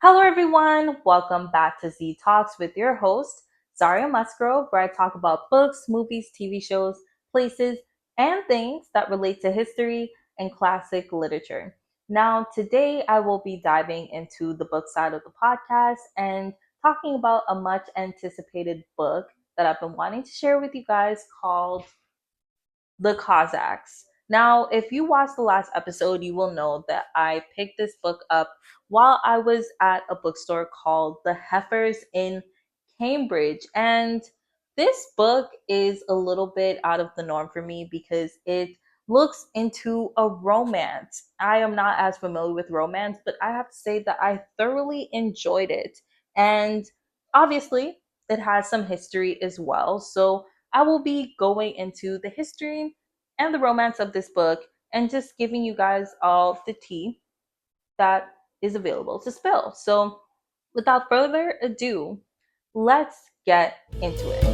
Hello, everyone. Welcome back to ZTalks with your host, Zaria Musgrove, where I talk about books, movies, TV shows, places, and things that relate to history and classic literature. Now, today I will be diving into the book side of the podcast and talking about a much anticipated book that I've been wanting to share with you guys called The Cossacks. Now, if you watched the last episode, you will know that I picked this book up while I was at a bookstore called The Heifers in Cambridge. And this book is a little bit out of the norm for me because it looks into a romance. I am not as familiar with romance, but I have to say that I thoroughly enjoyed it. And obviously, it has some history as well. So I will be going into the history and the romance of this book and just giving you guys all the tea that is available to spill. So, without further ado, let's get into it.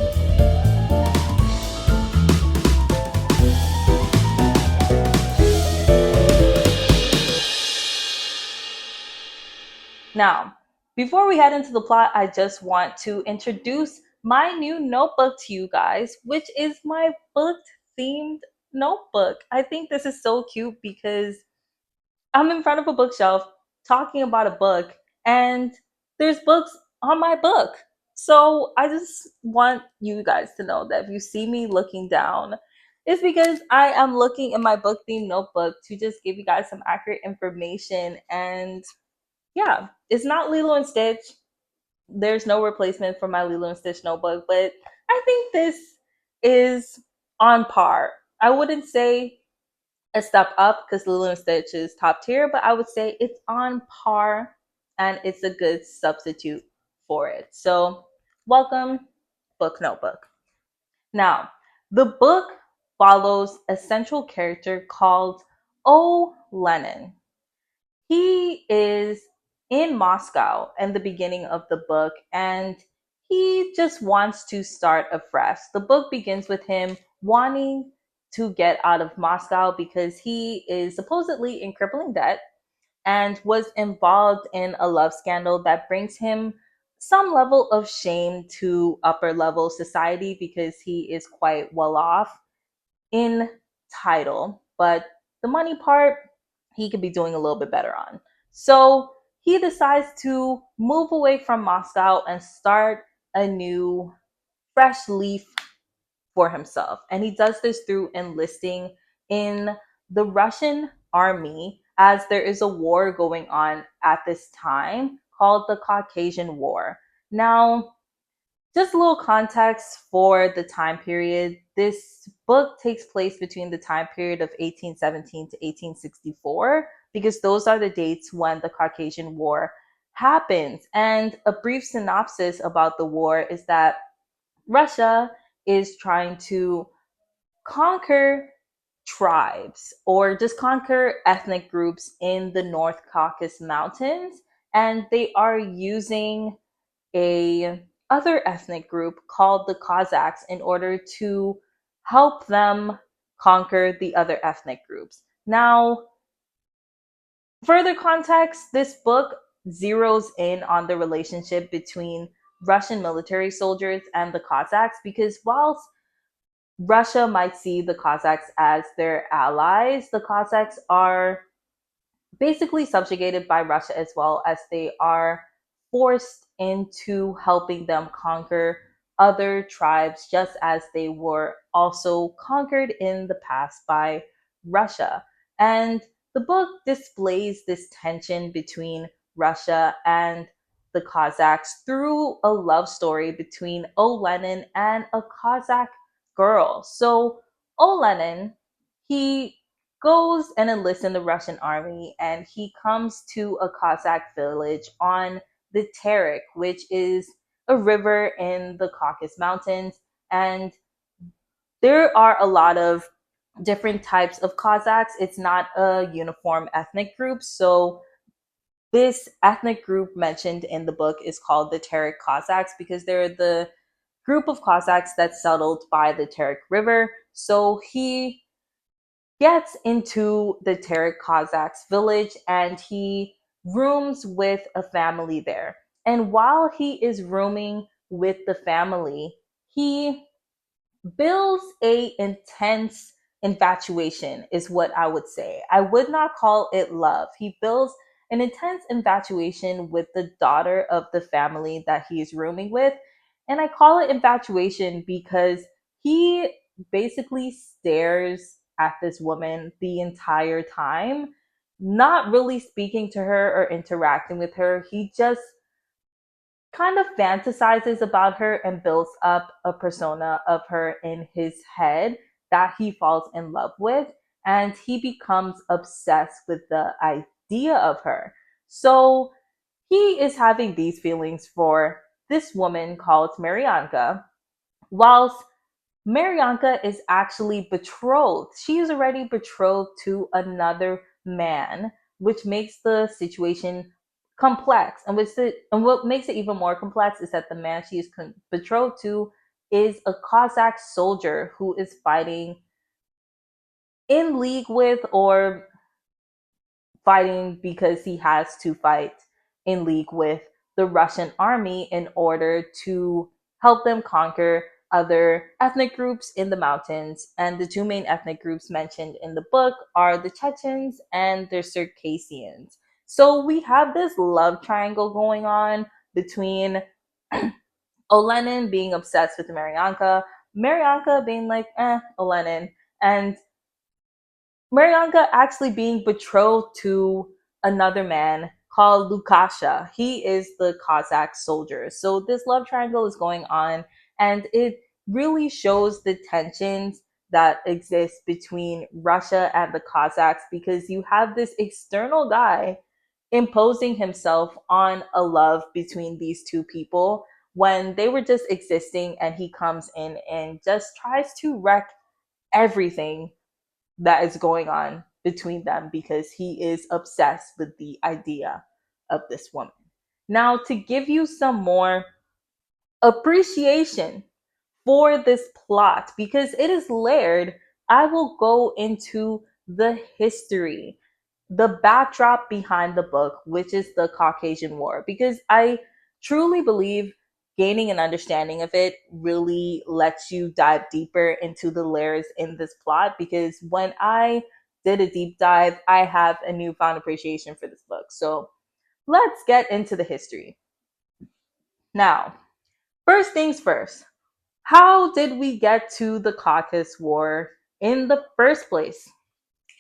Now, before we head into the plot, I just want to introduce my new notebook to you guys, which is my book themed notebook. I think this is so cute because I'm in front of a bookshelf talking about a book, and there's books on my book. So I just want you guys to know that if you see me looking down, it's because I am looking in my book themed notebook to just give you guys some accurate information. And yeah, it's not Lilo and Stitch. There's no replacement for my Lilo and Stitch notebook, but I think this is on par. I wouldn't say a step up because Lilo and Stitch is top tier, but I would say it's on par and it's a good substitute for it. So, welcome, Book Notebook. Now, the book follows a central character called O. Lenin. He is in Moscow in the beginning of the book and he just wants to start afresh. The book begins with him wanting to get out of Moscow because he is supposedly in crippling debt and was involved in a love scandal that brings him some level of shame to upper level society because he is quite well off in title, but the money part he could be doing a little bit better on. So he decides to move away from Moscow and start a new fresh leaf for himself. And he does this through enlisting in the Russian army as there is a war going on at this time called the Caucasian War. Now, just a little context for the time period. This book takes place between the time period of 1817 to 1864 because those are the dates when the Caucasian War happens. And a brief synopsis about the war is that Russia is trying to conquer tribes or just conquer ethnic groups in the North Caucasus Mountains, and they are using a other ethnic group called the Cossacks in order to help them conquer the other ethnic groups. Now, further context, this book zeroes in on the relationship between Russian military soldiers and the Cossacks because whilst Russia might see the Cossacks as their allies, the Cossacks are basically subjugated by Russia as well as they are forced into helping them conquer other tribes just as they were also conquered in the past by Russia. And the book displays this tension between Russia and the Cossacks through a love story between Olenin and a Cossack girl. So Olenin, he goes and enlists in the Russian army and he comes to a Cossack village on the Terek, which is a river in the Caucasus Mountains. And there are a lot of different types of Cossacks. It's not a uniform ethnic group. So this ethnic group mentioned in the book is called the Terek Cossacks because they're the group of Cossacks that settled by the Terek River. So he gets into the Terek Cossacks village and he rooms with a family there. And while he is rooming with the family, he builds a intense infatuation is what I would say. I would not call it love. He builds an intense infatuation with the daughter of the family that he is rooming with. And I call it infatuation because he basically stares at this woman the entire time, not really speaking to her or interacting with her. He just kind of fantasizes about her and builds up a persona of her in his head that he falls in love with. And he becomes obsessed with the idea of her. So he is having these feelings for this woman called Marianka, whilst Marianka is actually betrothed. She is already betrothed to another man, which makes the situation complex. And what makes it even more complex is that the man she is betrothed to is a Cossack soldier who is fighting in league with, or fighting because he has to fight in league with the Russian army in order to help them conquer other ethnic groups in the mountains. And the two main ethnic groups mentioned in the book are the Chechens and the Circassians. So we have this love triangle going on between Olenin being obsessed with Maryanka, Maryanka being like, Olenin, and Marianka actually being betrothed to another man called Lukasha. He is the Cossack soldier. So this love triangle is going on, and it really shows the tensions that exist between Russia and the Cossacks, because you have this external guy imposing himself on a love between these two people when they were just existing, and he comes in and just tries to wreck everything that is going on between them because he is obsessed with the idea of this woman. Now, to give you some more appreciation for this plot, because it is layered, I will go into the history, the backdrop behind the book, which is the Caucasian War, because I truly believe gaining an understanding of it really lets you dive deeper into the layers in this plot. Because when I did a deep dive, I have a newfound appreciation for this book. So let's get into the history. Now, first things first, how did we get to the Caucasus War in the first place?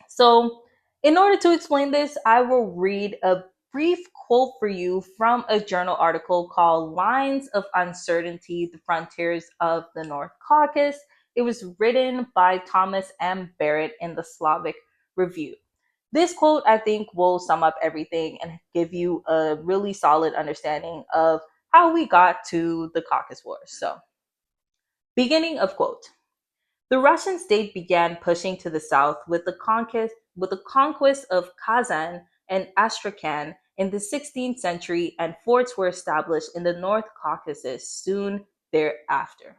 So, in order to explain this, I will read a brief quote for you from a journal article called Lines of Uncertainty: The Frontiers of the North Caucasus. It was written by Thomas M. Barrett in the Slavic Review. This quote, I think, will sum up everything and give you a really solid understanding of how we got to the Caucasus Wars. So, beginning of quote. The Russian state began pushing to the south with the conquest of Kazan and Astrakhan in the 16th century, and forts were established in the North Caucasus soon thereafter.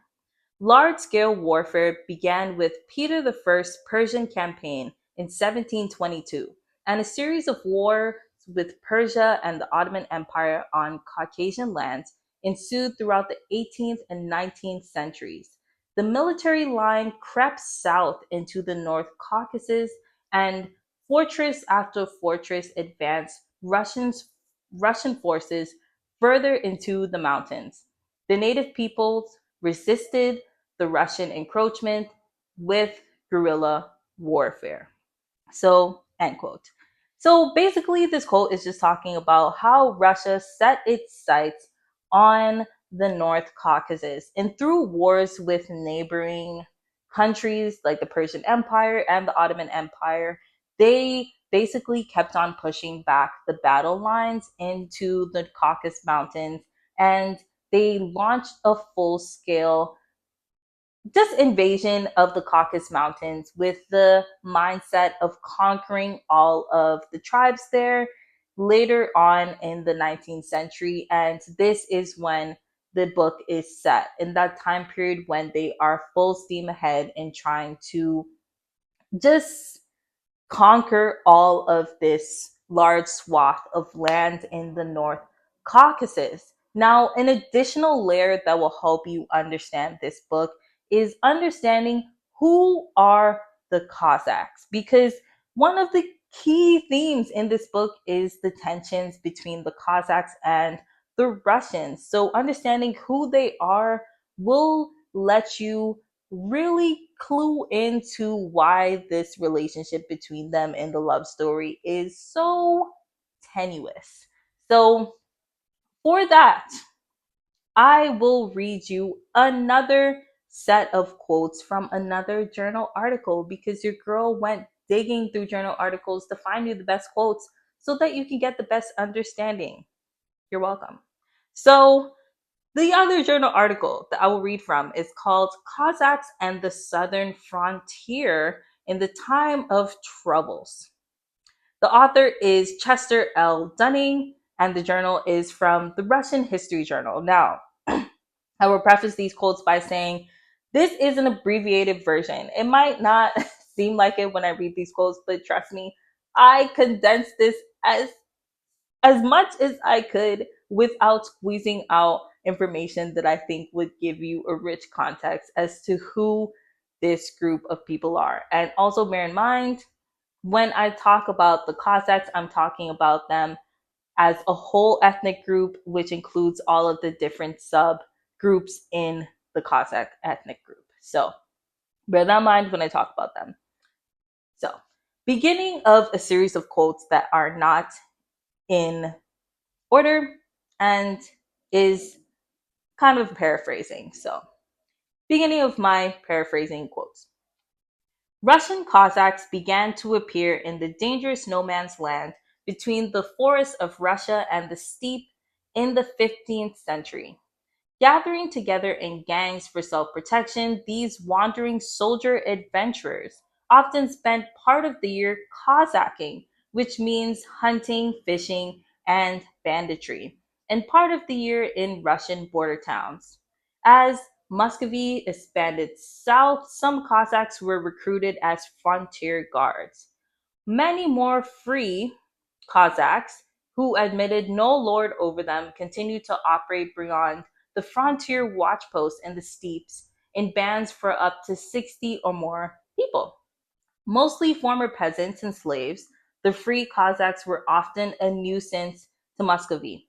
Large-scale warfare began with Peter I's Persian campaign in 1722, and a series of wars with Persia and the Ottoman Empire on Caucasian lands ensued throughout the 18th and 19th centuries. The military line crept south into the North Caucasus, and fortress after fortress advanced Russian forces further into the mountains. The native peoples resisted the Russian encroachment with guerrilla warfare. So, end quote. So basically, this quote is just talking about how Russia set its sights on the North Caucasus, and through wars with neighboring countries like the Persian Empire and the Ottoman Empire, they basically kept on pushing back the battle lines into the Caucasus Mountains, and they launched a full scale just invasion of the Caucasus Mountains with the mindset of conquering all of the tribes there later on in the 19th century. And this is when the book is set, in that time period when they are full steam ahead in trying to just conquer all of this large swath of land in the North Caucasus. Now, an additional layer that will help you understand this book is understanding who are the Cossacks, because one of the key themes in this book is the tensions between the Cossacks and the Russians. So, understanding who they are will let you really clue into why this relationship between them and the love story is so tenuous. So, for that, I will read you another set of quotes from another journal article because your girl went digging through journal articles to find you the best quotes so that you can get the best understanding. You're welcome. So, the other journal article that I will read from is called Cossacks and the Southern Frontier in the Time of Troubles. The author is Chester L. Dunning, and the journal is from the Russian History Journal. Now, I will preface these quotes by saying this is an abbreviated version. It might not seem like it when I read these quotes, but trust me, I condensed this as much as I could without squeezing out information that I think would give you a rich context as to who this group of people are. And also bear in mind, when I talk about the Cossacks, I'm talking about them as a whole ethnic group, which includes all of the different subgroups in the Cossack ethnic group. So bear that in mind when I talk about them. So, beginning of a series of quotes that are not in order and is kind of paraphrasing. So, beginning of my paraphrasing quotes. Russian Cossacks began to appear in the dangerous no man's land between the forests of Russia and the steppe in the 15th century. Gathering together in gangs for self protection, these wandering soldier adventurers often spent part of the year Cossacking, which means hunting, fishing, and banditry, and part of the year in Russian border towns. As Muscovy expanded south, some Cossacks were recruited as frontier guards. Many more free Cossacks, who admitted no lord over them, continued to operate beyond the frontier watchposts in the steppes in bands for up to 60 or more people. Mostly former peasants and slaves, the free Cossacks were often a nuisance to Muscovy.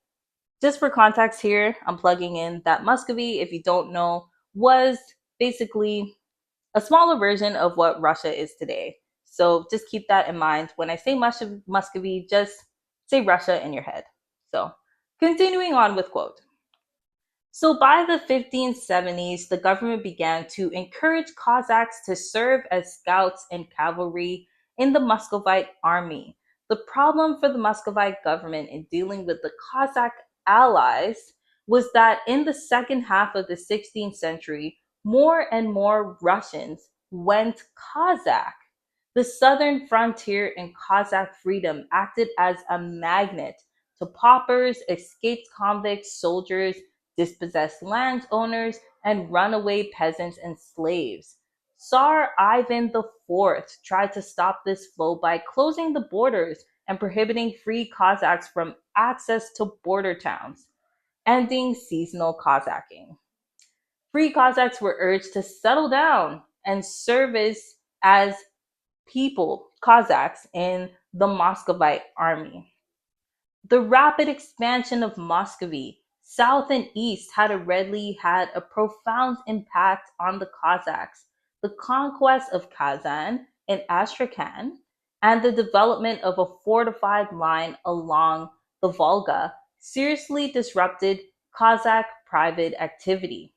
Just for context here, I'm plugging in that Muscovy, if you don't know, was basically a smaller version of what Russia is today. So just keep that in mind. When I say Muscovy, just say Russia in your head. So continuing on with quote. So by the 1570s, the government began to encourage Cossacks to serve as scouts and cavalry in the Muscovite army. The problem for the Muscovite government in dealing with the Cossack allies was that in the second half of the 16th century, more and more Russians went Cossack. The southern frontier and Cossack freedom acted as a magnet to paupers, escaped convicts, soldiers, dispossessed landowners, and runaway peasants and slaves. Tsar Ivan IV tried to stop this flow by closing the borders and prohibiting free Cossacks from access to border towns, ending seasonal Cossacking. Free Cossacks were urged to settle down and service as people, Cossacks, in the Muscovite army. The rapid expansion of Muscovy, south and east, had already had a profound impact on the Cossacks. The conquest of Kazan and Astrakhan and the development of a fortified line along the Volga seriously disrupted Cossack private activity.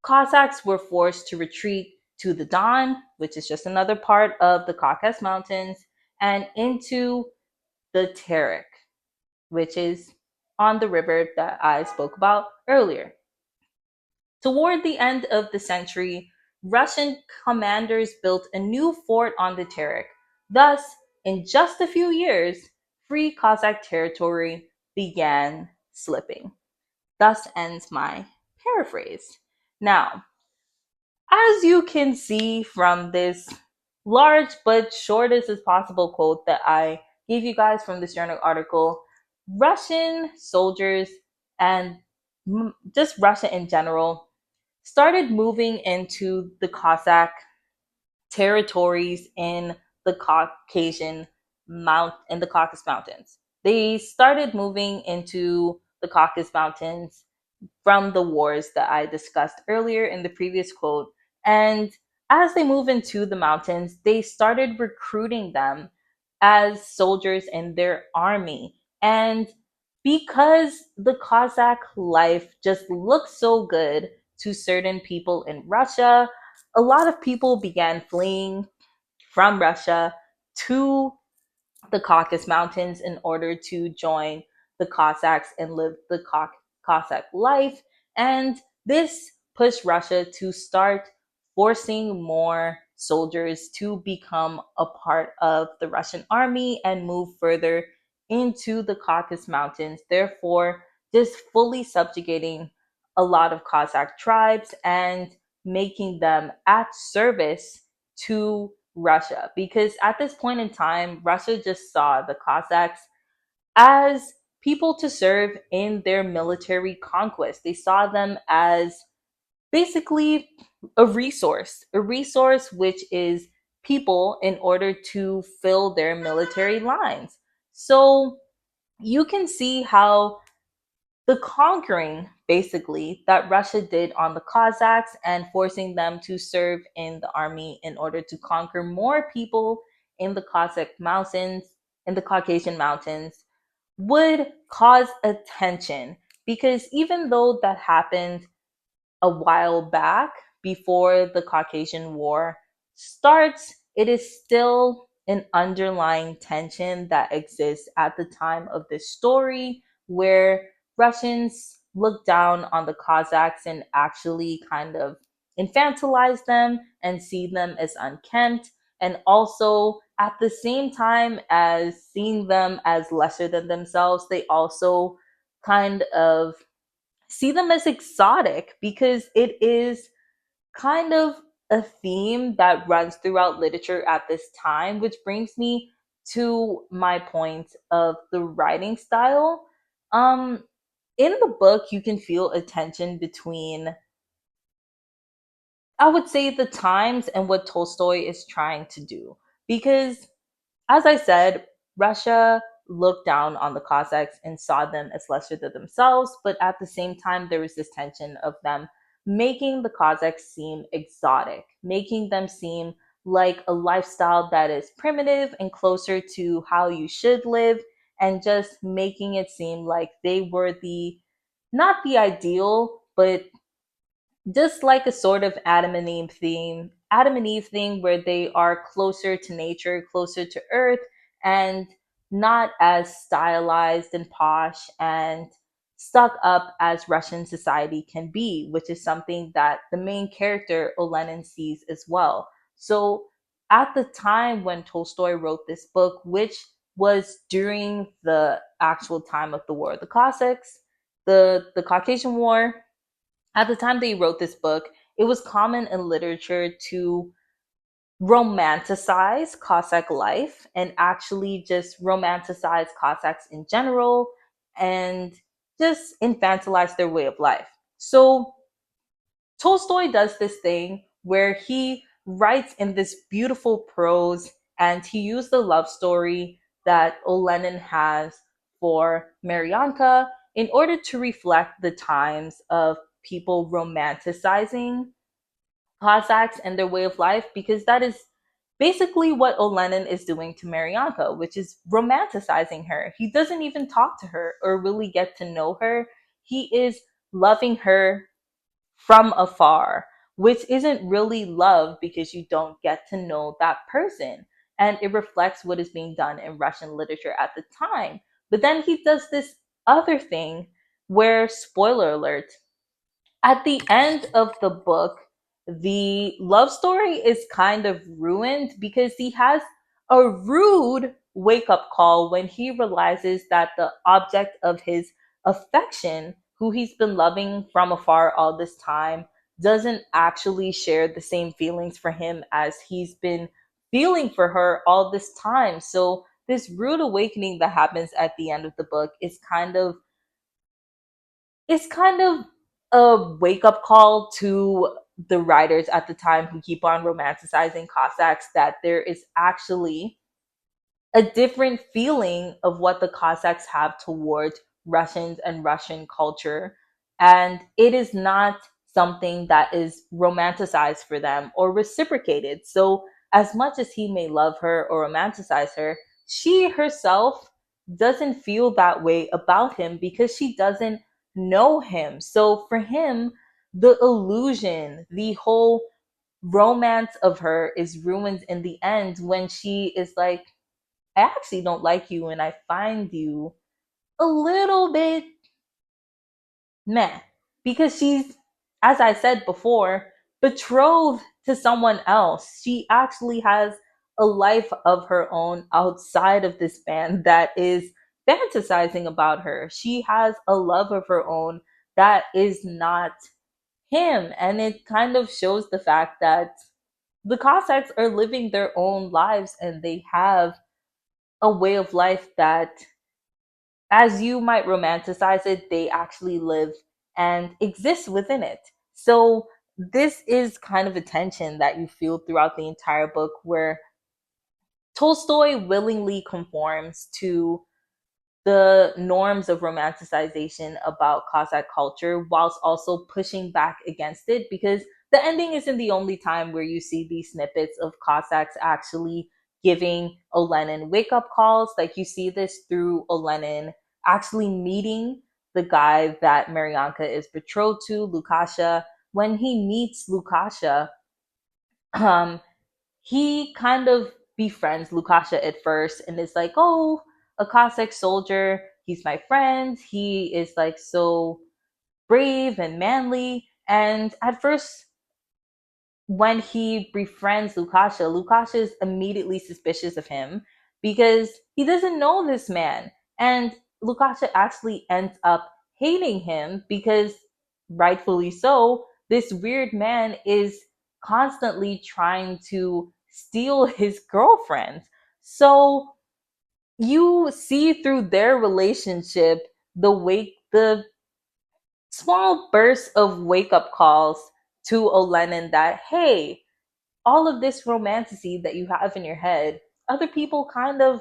Cossacks were forced to retreat to the Don, which is just another part of the Caucasus Mountains, and into the Terek, which is on the river that I spoke about earlier. Toward the end of the century, Russian commanders built a new fort on the Terek. Thus, in just a few years, free Cossack territory began slipping. Thus ends my paraphrase. Now, as you can see from this large but shortest as possible quote that I gave you guys from this journal article, Russian soldiers and just Russia in general started moving into the Cossack territories in the Caucasian in the Caucasus Mountains. They started moving into the Caucasus Mountains from the wars that I discussed earlier in the previous quote. And as they move into the mountains, they started recruiting them as soldiers in their army. And because the Cossack life just looked so good to certain people in Russia, a lot of people began fleeing from Russia to the Caucasus Mountains in order to join the Cossacks and live the Cossack life. And this pushed Russia to start forcing more soldiers to become a part of the Russian army and move further into the Caucasus Mountains, therefore, just fully subjugating a lot of Cossack tribes and making them at service to Russia. Because at this point in time, Russia just saw the Cossacks as people to serve in their military conquest. They saw them as basically a resource which is people in order to fill their military lines. So you can see how the conquering basically that Russia did on the Cossacks and forcing them to serve in the army in order to conquer more people in the Cossack mountains, in the Caucasian mountains, would cause a tension because even though that happened a while back before the Caucasian War starts, it is still an underlying tension that exists at the time of this story where Russians look down on the Cossacks and actually kind of infantilize them and see them as unkempt. And also, at the same time as seeing them as lesser than themselves, they also kind of see them as exotic because it is kind of a theme that runs throughout literature at this time, which brings me to my point of the writing style. Um, in the book, you can feel a tension between, I would say, the times and what Tolstoy is trying to do. Because as I said, Russia looked down on the Cossacks and saw them as lesser than themselves, but at the same time, there was this tension of them making the Cossacks seem exotic, making them seem like a lifestyle that is primitive and closer to how you should live, and just making it seem like they were the not the ideal, but just like a sort of Adam and Eve thing where they are closer to nature, closer to earth, and not as stylized and posh and stuck up as Russian society can be, which is something that the main character Olenin sees as well. So at the time when Tolstoy wrote this book, which was during the actual time of the War of the Cossacks, the Caucasian War, at the time they wrote this book, it was common in literature to romanticize Cossack life and actually just romanticize Cossacks in general and just infantilize their way of life. So Tolstoy does this thing where he writes in this beautiful prose and he used the love story that Olenin has for Maryanka in order to reflect the times of people romanticizing Cossacks and their way of life, because that is basically what Olenin is doing to Maryanka, which is romanticizing her. He doesn't even talk to her or really get to know her. He is loving her from afar, which isn't really love because you don't get to know that person. And it reflects what is being done in Russian literature at the time. But then he does this other thing where, spoiler alert, at the end of the book, the love story is kind of ruined because he has a rude wake up call when he realizes that the object of his affection, who he's been loving from afar all this time, doesn't actually share the same feelings for him as he's been feeling for her all this time. So this rude awakening that happens at the end of the book is kind of a wake up call to the writers at the time who keep on romanticizing Cossacks, that there is actually a different feeling of what the Cossacks have towards Russians and Russian culture. And it is not something that is romanticized for them or reciprocated. So, as much as he may love her or romanticize her, she herself doesn't feel that way about him because she doesn't know him. So, for him, the illusion, the whole romance of her is ruined in the end when she is like, I actually don't like you and I find you a little bit meh. Because she's, as I said before, betrothed to someone else. She actually has a life of her own outside of this man that is fantasizing about her. She has a love of her own that is not him. And it kind of shows the fact that the Cossacks are living their own lives and they have a way of life that, as you might romanticize it, they actually live and exist within it. So, this is kind of a tension that you feel throughout the entire book where Tolstoy willingly conforms to the norms of romanticization about Cossack culture whilst also pushing back against it, because the ending isn't the only time where you see these snippets of Cossacks actually giving Olenin wake up calls. Like you see this through Olenin actually meeting the guy that Maryanka is betrothed to, Lukasha. When he meets Lukasha, um, he kind of befriends Lukasha at first and is like, oh, a Cossack soldier. He's my friend. He is like so brave and manly. And at first, when he befriends Lukasha, Lukasha is immediately suspicious of him because he doesn't know this man. And Lukasha actually ends up hating him because, rightfully so, this weird man is constantly trying to steal his girlfriend. So you see through their relationship the small bursts of wake up calls to Olenin that, hey, all of this romantasy that you have in your head, other people kind of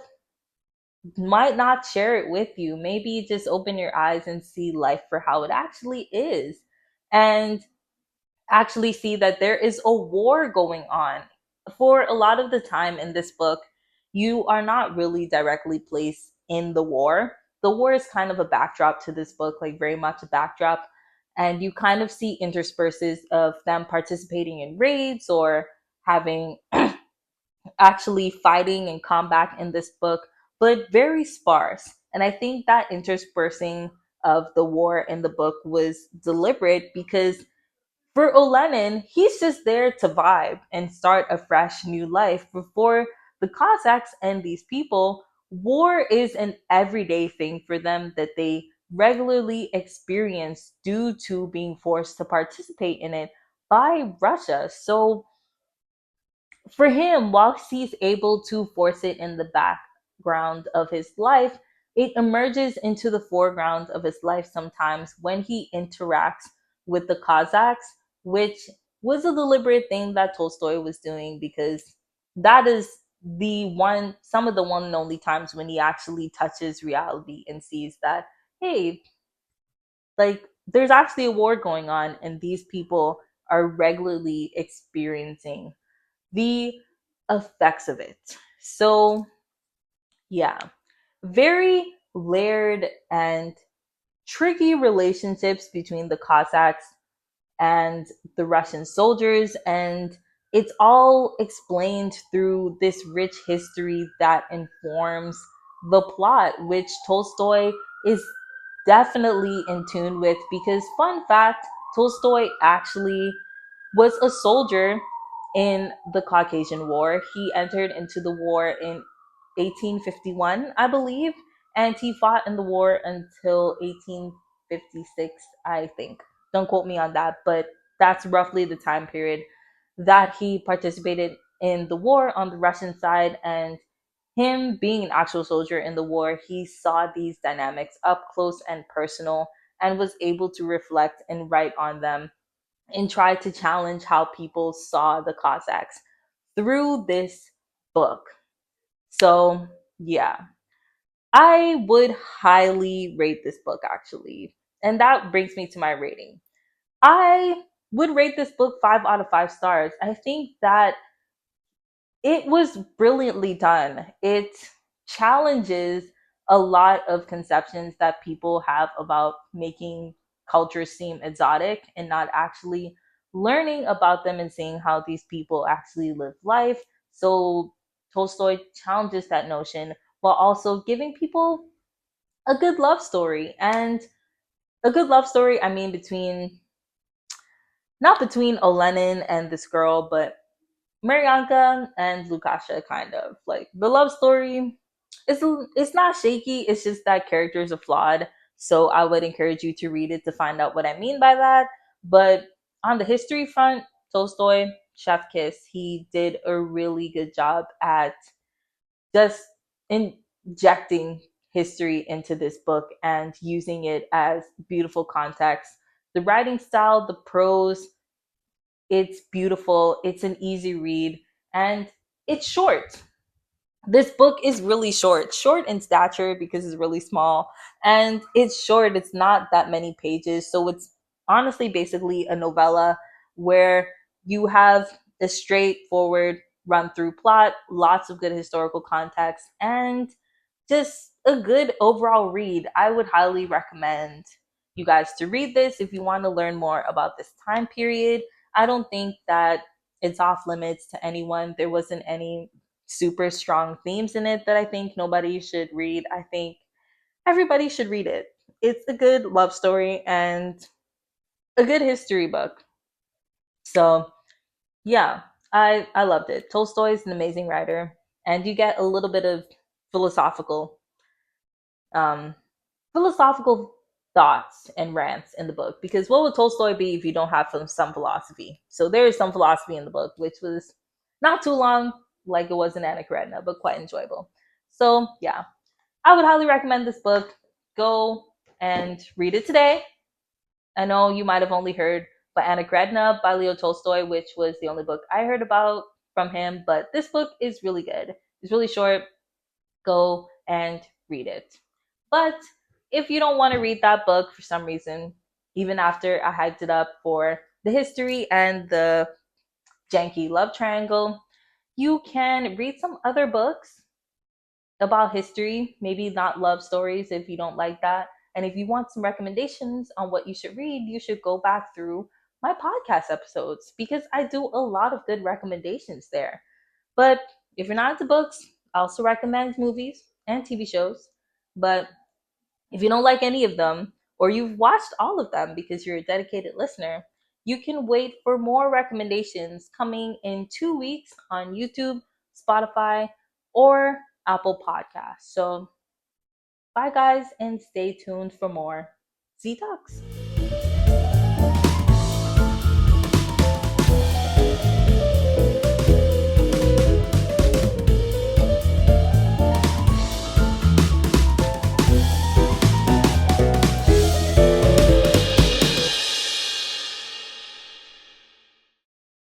might not share it with you. Maybe just open your eyes and see life for how it actually is. And actually see that there is a war going on. For a lot of the time in this book, you are not really directly placed in the war. The war is kind of a backdrop to this book, like very much a backdrop. And you kind of see intersperses of them participating in raids or having actually fighting and combat in this book, but very sparse. And I think that interspersing of the war in the book was deliberate because for Olenin, he's just there to vibe and start a fresh new life. Before the Cossacks and these people, war is an everyday thing for them that they regularly experience due to being forced to participate in it by Russia. So for him, while he's able to force it in the background of his life, it emerges into the foreground of his life sometimes when he interacts with the Cossacks, which was a deliberate thing that Tolstoy was doing because that is some of the one and only times when he actually touches reality and sees that, hey, like there's actually a war going on and these people are regularly experiencing the effects of it. So, yeah, very layered and tricky relationships between the Cossacks and the Russian soldiers. And it's all explained through this rich history that informs the plot, which Tolstoy is definitely in tune with. Because, fun fact, Tolstoy actually was a soldier in the Caucasian War. He entered into the war in 1851, I believe, and he fought in the war until 1856, I think. Don't quote me on that, but that's roughly the time period that he participated in the war on the Russian side. And Him being an actual soldier in the war, he saw these dynamics up close and personal and was able to reflect and write on them and try to challenge how people saw the Cossacks through this book. So, yeah, I would highly rate this book actually. And that brings me to my rating. I would rate this book 5 out of 5 stars. I think that it was brilliantly done. It challenges a lot of conceptions that people have about making cultures seem exotic and not actually learning about them and seeing how these people actually live life. So Tolstoy challenges that notion while also giving people a good love story. And a good love story, I mean, between not between Olenin and this girl, but Maryanka and Lukasha, kind of like the love story. It's not shaky. It's just that characters are flawed. So I would encourage you to read it to find out what I mean by that. But on the history front, Tolstoy, Chef Kiss, he did a really good job at just injecting history into this book and using it as beautiful context. The writing style, the prose, it's beautiful, it's an easy read, and it's short. This book is really short in stature because it's really small, and it's short. It's not that many pages. So it's honestly basically a novella where you have a straightforward run through plot, lots of good historical context, and just a good overall read. I would highly recommend you guys to read this if you want to learn more about this time period. I don't think that it's off limits to anyone. There wasn't any super strong themes in it that I think nobody should read. I think everybody should read it. It's a good love story and a good history book. So, yeah, I loved it. Tolstoy is an amazing writer, and you get a little bit of philosophical um, philosophical thoughts and rants in the book, because what would Tolstoy be if you don't have some philosophy? So there is some philosophy in the book, which was not too long, like it was in Anna Karenina, but quite enjoyable. So yeah, I would highly recommend this book. Go and read it today. I know you might have only heard by Anna Karenina by Leo Tolstoy, which was the only book I heard about from him, but this book is really good. It's really short. Go and read it. But if you don't want to read that book for some reason, even after I hyped it up for the history and the janky love triangle, you can read some other books about history, maybe not love stories if you don't like that. And if you want some recommendations on what you should read, you should go back through my podcast episodes because I do a lot of good recommendations there. But if you're not into books, I also recommend movies and TV shows. But if you don't like any of them, or you've watched all of them because you're a dedicated listener, you can wait for more recommendations coming in 2 weeks on YouTube, Spotify, or Apple Podcasts. So, bye guys, and stay tuned for more ZTalks.